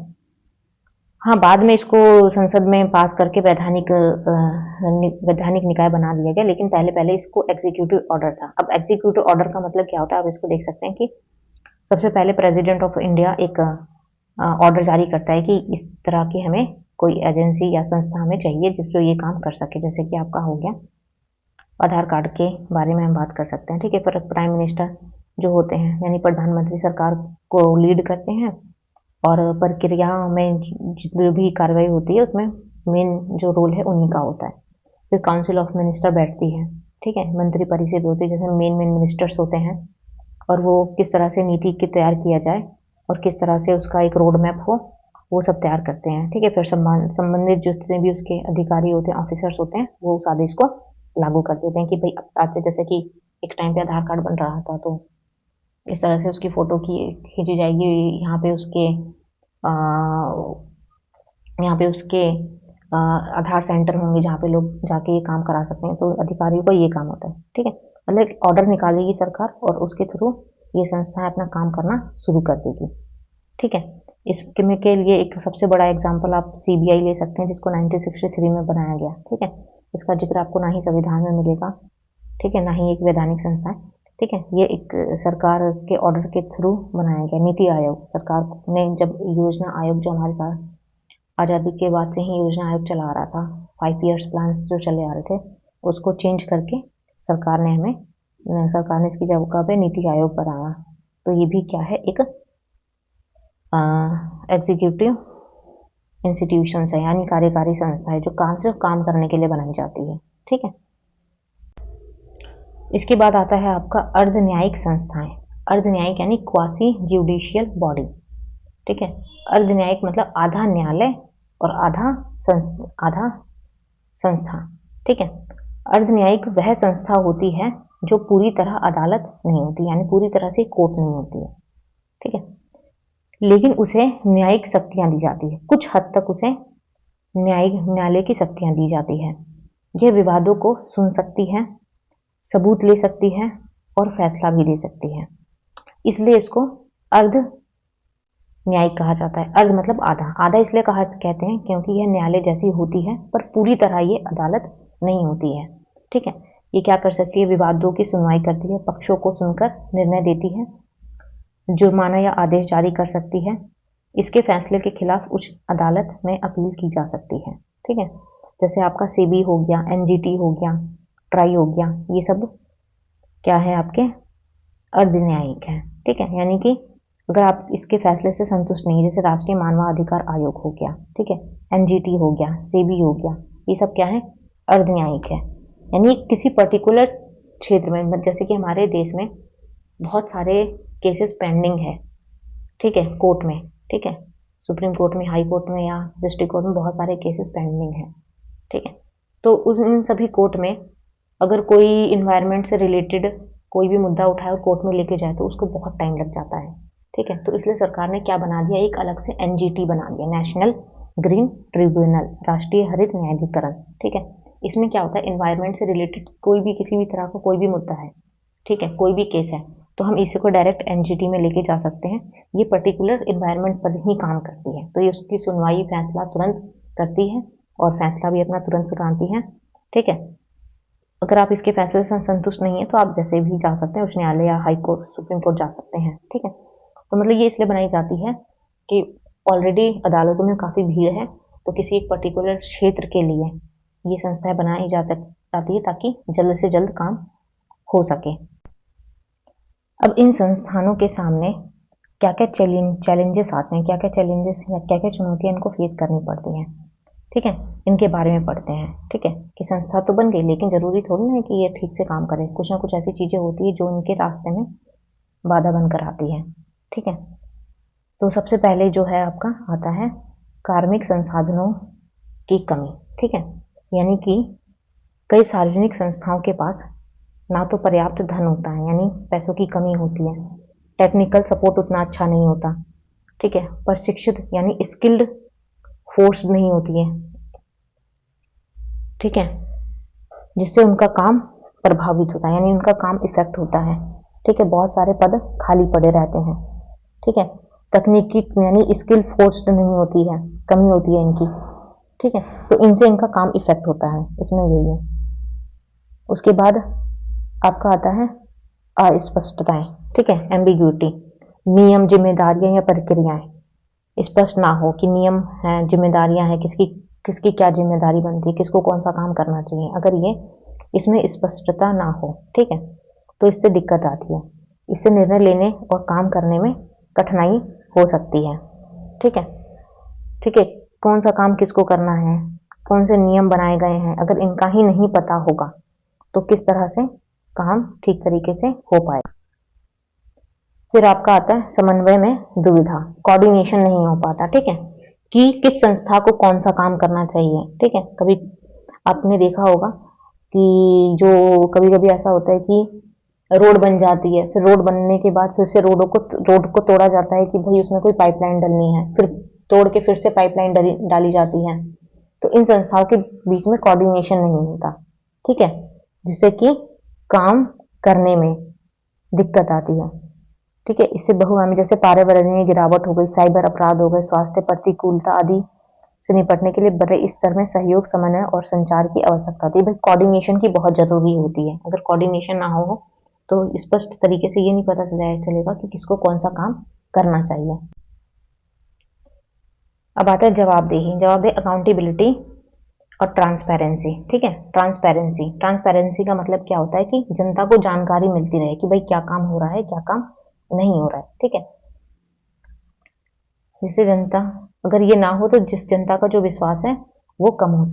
हाँ, बाद में इसको संसद में पास करके वैधानिक निकाय बना दिया गया, लेकिन पहले इसको एग्जीक्यूटिव ऑर्डर था। अब एग्जीक्यूटिव ऑर्डर का मतलब क्या होता है, आप इसको देख सकते हैं कि सबसे पहले प्रेसिडेंट ऑफ इंडिया एक ऑर्डर जारी करता है कि इस तरह की हमें कोई एजेंसी या संस्था हमें चाहिए जिसको ये काम कर सके। जैसे कि आपका हो गया आधार कार्ड के बारे में हम बात कर सकते हैं, ठीक है। पर प्राइम मिनिस्टर जो होते हैं, यानी प्रधानमंत्री, सरकार को लीड करते हैं, और प्रक्रिया में जितनी भी कार्रवाई होती है उसमें मेन जो रोल है उन्हीं का होता है। फिर काउंसिल ऑफ मिनिस्टर बैठती है, ठीक है, मंत्री परिषद होती है, जैसे मेन मिनिस्टर्स होते हैं, और वो किस तरह से नीति की तैयार किया जाए और किस तरह से उसका एक रोड मैप हो, वो सब तैयार करते हैं, ठीक है। फिर संबंधित जितने भी उसके अधिकारी होते हैं, ऑफिसर्स होते हैं, वो उस आदेश को लागू कर देते हैं कि भाई आज से, जैसे कि एक टाइम पे आधार कार्ड बन रहा था, तो इस तरह से उसकी फ़ोटो खींची जाएगी, यहाँ पे उसके आधार सेंटर होंगे जहाँ पे लोग जाके ये काम करा सकते हैं। तो अधिकारियों का ये काम होता है, ठीक है। मतलब ऑर्डर निकालेगी सरकार और उसके थ्रू ये संस्थाएं अपना काम करना शुरू कर देगी, ठीक है। इसके के लिए एक सबसे बड़ा एग्जाम्पल आप सीबीआई ले सकते हैं, जिसको 1963 में बनाया गया, ठीक है। इसका जिक्र आपको ना ही संविधान में मिलेगा, ठीक है, ना ही एक वैधानिक संस्था है, ठीक है। ये एक सरकार के ऑर्डर के थ्रू बनाया गया नीति आयोग। सरकार ने जब योजना आयोग, जो हमारे साथ आज़ादी के बाद से ही योजना आयोग चला आ रहा था, 5 ईयर्स प्लान जो चले आ रहे थे, उसको चेंज करके सरकार ने इसकी जगह पे नीति आयोग बनाया। तो ये भी क्या है, एक एग्जीक्यूटिव इंस्टीट्यूशंस है, यानी कार्यकारी संस्था है, जो सिर्फ काम करने के लिए बनाई जाती है, ठीक है। इसके बाद आता है आपका अर्ध न्यायिक संस्थाएं। अर्ध न्यायिक यानी क्वासी ज्यूडिशियल बॉडी, ठीक है। अर्ध न्यायिक मतलब आधा न्यायालय और आधा संस्था, ठीक है। अर्ध न्यायिक वह संस्था होती है जो पूरी तरह अदालत नहीं होती, यानी पूरी तरह से कोर्ट नहीं होती है, ठीक है, लेकिन उसे न्यायिक शक्तियां दी जाती है, कुछ हद तक उसे न्यायालय की शक्तियां दी जाती है। यह विवादों को सुन सकती है, सबूत ले सकती है और फैसला भी दे सकती है, इसलिए इसको अर्ध न्यायिक कहा जाता है। अर्ध मतलब आधा इसलिए कहते हैं क्योंकि यह न्यायालय जैसी होती है, पर पूरी तरह ये अदालत नहीं होती है, ठीक है। ये क्या कर सकती है, विवादों की सुनवाई करती है, पक्षों को सुनकर निर्णय देती है, जुर्माना या आदेश जारी कर सकती है, इसके फैसले के खिलाफ उच्च अदालत में अपील की जा सकती है, ठीक है। जैसे आपका सेबी हो गया, एनजीटी हो गया, ट्राई हो गया, ये सब क्या है, आपके अर्ध न्यायिक है, ठीक है। यानी कि अगर आप इसके फैसले से संतुष्ट नहीं, जैसे राष्ट्रीय मानवाधिकार आयोग हो गया, ठीक है, एनजीटी हो गया, सेबी हो गया, ये सब क्या है, अर्ध न्यायिक है। यानी किसी पर्टिकुलर क्षेत्र में, जैसे कि हमारे देश में बहुत सारे केसेस पेंडिंग है, ठीक है, कोर्ट में, ठीक है, सुप्रीम कोर्ट में, हाई कोर्ट में या डिस्ट्रिक्ट कोर्ट में बहुत सारे केसेस पेंडिंग है, ठीक है। तो इन सभी कोर्ट में अगर कोई इन्वायरमेंट से रिलेटेड कोई भी मुद्दा उठाए और कोर्ट में लेके जाए तो उसको बहुत टाइम लग जाता है, ठीक है। तो इसलिए सरकार ने क्या बना दिया, एक अलग से एनजीटी बना दिया, नेशनल ग्रीन ट्रिब्यूनल, राष्ट्रीय हरित न्यायाधिकरण, ठीक है। इसमें क्या होता है, इन्वायरमेंट से रिलेटेड कोई भी, किसी भी तरह का कोई भी मुद्दा है, ठीक है, कोई भी केस है, तो हम इसी को डायरेक्ट एनजीटी में लेके जा सकते हैं। ये पर्टिकुलर इन्वायरमेंट पर ही काम करती है, तो ये उसकी सुनवाई, फैसला तुरंत करती है और फैसला भी अपना तुरंत सुनाती हैं। ठीक है, अगर आप इसके फैसले से संतुष्ट नहीं है तो आप जैसे भी जा सकते हैं, उच्च न्यायालय या हाई कोर्ट, सुप्रीम कोर्ट जा सकते हैं। ठीक है, तो मतलब ये इसलिए बनाई जाती है कि ऑलरेडी अदालतों में काफ़ी भीड़ है, तो किसी एक पर्टिकुलर क्षेत्र के लिए ये संस्थाएं बनाई जाती है ताकि जल्द से जल्द काम हो सके। अब इन संस्थानों के सामने क्या क्या चैलेंजेस आते हैं, क्या क्या चैलेंजेस या क्या क्या चुनौतियां इनको फेस करनी पड़ती हैं। ठीक है, इनके बारे में पढ़ते हैं। ठीक है, कि संस्था तो बन गई लेकिन ज़रूरी थोड़ी ना है कि ये ठीक से काम करे, कुछ ना कुछ ऐसी चीज़ें होती है जो इनके रास्ते में बाधा बनकर आती है। ठीक है, तो सबसे पहले जो है आपका आता है कार्मिक संसाधनों की कमी। ठीक है, यानी कि कई सार्वजनिक संस्थाओं के पास ना तो पर्याप्त धन होता है, यानी पैसों की कमी होती है, टेक्निकल सपोर्ट उतना अच्छा नहीं होता। ठीक है, प्रशिक्षित यानी स्किल्ड फोर्स नहीं होती है। ठीक है, जिससे उनका काम प्रभावित होता है, यानी उनका काम इफेक्ट होता है। ठीक है, बहुत सारे पद खाली पड़े रहते हैं। ठीक है, तकनीकी यानी स्किल फोर्स नहीं होती है, कमी होती है इनकी। ठीक है, तो इनसे इनका काम इफेक्ट होता है, इसमें यही है। उसके बाद आपका आता है अस्पष्टताएं। ठीक है, एम्बिग्यूटी, नियम, जिम्मेदारियां या प्रक्रियाएं स्पष्ट ना हो कि नियम है, जिम्मेदारियां हैं, किसकी किसकी क्या जिम्मेदारी बनती है, किसको कौन सा काम करना चाहिए, अगर ये इसमें स्पष्टता ना हो, ठीक है, तो इससे दिक्कत आती है। इससे निर्णय लेने और काम करने में कठिनाई हो सकती है। ठीक है, ठीक है, कौन सा काम किसको करना है, कौन से नियम बनाए गए हैं, अगर इनका ही नहीं पता होगा तो किस तरह से काम ठीक तरीके से हो पाए। फिर आपका आता है समन्वय में दुविधा, कोऑर्डिनेशन नहीं हो पाता। ठीक है, कि किस संस्था को कौन सा काम करना चाहिए। ठीक है, कभी आपने देखा होगा कि जो कभी कभी ऐसा होता है कि रोड बन जाती है, फिर रोड बनने के बाद फिर से रोड को तोड़ा जाता है कि भाई उसमें कोई पाइपलाइन डलनी है, फिर तोड़ के फिर से पाइपलाइन डाली जाती है। तो इन संस्थाओं के बीच में कोऑर्डिनेशन नहीं होता। ठीक है, जिससे कि काम करने में दिक्कत आती है। ठीक है, इससे बहुआयामी जैसे पर्यावरणीय गिरावट हो गई, साइबर अपराध हो गए, स्वास्थ्य प्रतिकूलता आदि से निपटने के लिए बड़े स्तर में सहयोग, समन्वय और संचार की आवश्यकता होती है। भाई कोऑर्डिनेशन की बहुत जरूरी होती है, अगर कोऑर्डिनेशन ना हो तो स्पष्ट तरीके से ये नहीं पता चलेगा कि किसको कौन सा काम करना चाहिए। अब आता है जवाबदेही, अकाउंटेबिलिटी और ट्रांसपेरेंसी। ठीक है, ट्रांसपेरेंसी का मतलब क्या होता है कि जनता को जानकारी मिलती रहे कि भाई क्या काम हो रहा है, क्या काम नहीं हो रहा है। ठीक है, जिससे जनता, अगर ये ना हो तो जिस जनता का जो विश्वास है वो कम हो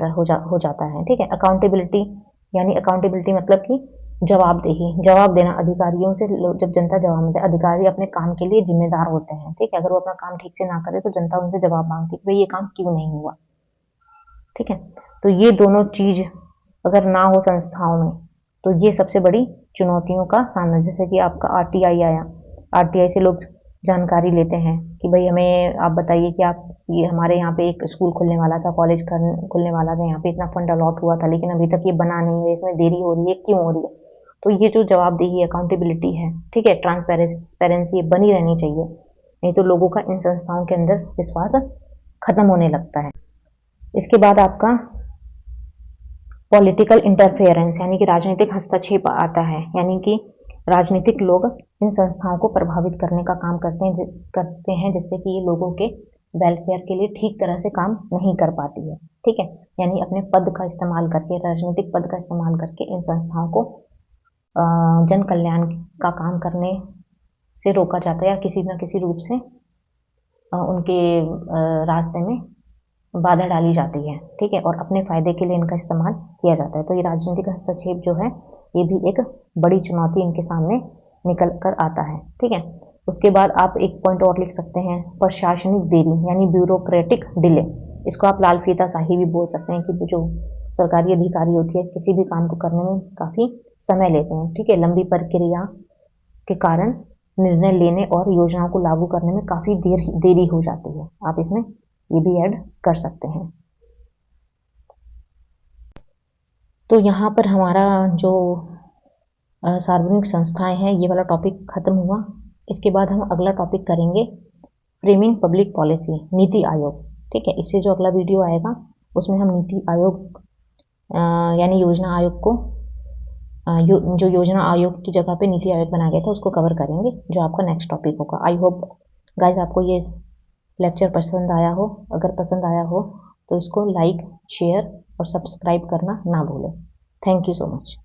जाता है। ठीक है, अकाउंटेबिलिटी मतलब कि जवाब देना अधिकारियों से। जब जनता जवाब देती है, अधिकारी अपने काम के लिए जिम्मेदार होते हैं। ठीक है, अगर वो अपना काम ठीक से ना करे तो जनता उनसे जवाब मांगती है कि भाई ये काम क्यों नहीं हुआ। ठीक है, तो ये दोनों चीज अगर ना हो संस्थाओं में तो ये सबसे बड़ी चुनौतियों का सामना। जैसे कि आपका आरटीआई आया, आरटीआई से लोग जानकारी लेते हैं कि भाई हमें आप बताइए कि आप ये हमारे यहाँ पे एक स्कूल खुलने वाला था, कॉलेज खुलने वाला था, यहाँ पे इतना फंड अलॉट हुआ था लेकिन अभी तक ये बना नहीं है, इसमें देरी हो रही है, क्यों हो रही है। तो ये जो जवाबदेही, अकाउंटेबिलिटी है, ठीक है, ट्रांसपेरेंसी बनी रहनी चाहिए, नहीं तो लोगों का इन संस्थाओं के अंदर विश्वास खत्म होने लगता है। इसके बाद आपका पॉलिटिकल इंटरफेरेंस यानी कि राजनीतिक हस्तक्षेप आता है, यानी कि राजनीतिक लोग इन संस्थाओं को प्रभावित करने का काम करते हैं जिससे कि ये लोगों के वेलफेयर के लिए ठीक तरह से काम नहीं कर पाती है। ठीक है, यानी अपने पद का इस्तेमाल करके, राजनीतिक पद का इस्तेमाल करके इन संस्थाओं को जन कल्याण का काम करने से रोका जाता है या किसी न किसी रूप से उनके रास्ते में बाधा डाली जाती है। ठीक है, और अपने फायदे के लिए इनका इस्तेमाल किया जाता है। तो ये राजनीतिक हस्तक्षेप जो है ये भी एक बड़ी चुनौती इनके सामने निकल कर आता है। ठीक है, उसके बाद आप एक पॉइंट और लिख सकते हैं, प्रशासनिक देरी यानी ब्यूरोक्रेटिक डिले। इसको आप लाल फीताशाही भी बोल सकते हैं कि जो सरकारी अधिकारी होती है किसी भी काम को करने में काफी समय लेते हैं। ठीक है, लंबी प्रक्रिया के कारण निर्णय लेने और योजनाओं को लागू करने में काफी देरी हो जाती है। आप इसमें ये भी ऐड कर सकते हैं। तो यहाँ पर हमारा जो सार्वजनिक संस्थाएं हैं ये वाला टॉपिक खत्म हुआ। इसके बाद हम अगला टॉपिक करेंगे framing public policy, NITI Aayog. ठीक है, इससे जो अगला वीडियो आएगा उसमें हम नीति आयोग यानी योजना आयोग को जो योजना आयोग की जगह पे नीति आयोग बनाया गया था उसको कवर करेंगे, जो आपका नेक्स्ट टॉपिक होगा। आई होप गाइज आपको ये लेक्चर पसंद आया हो। अगर पसंद आया हो तो इसको लाइक, शेयर और सब्सक्राइब करना ना भूलें। Thank you so much.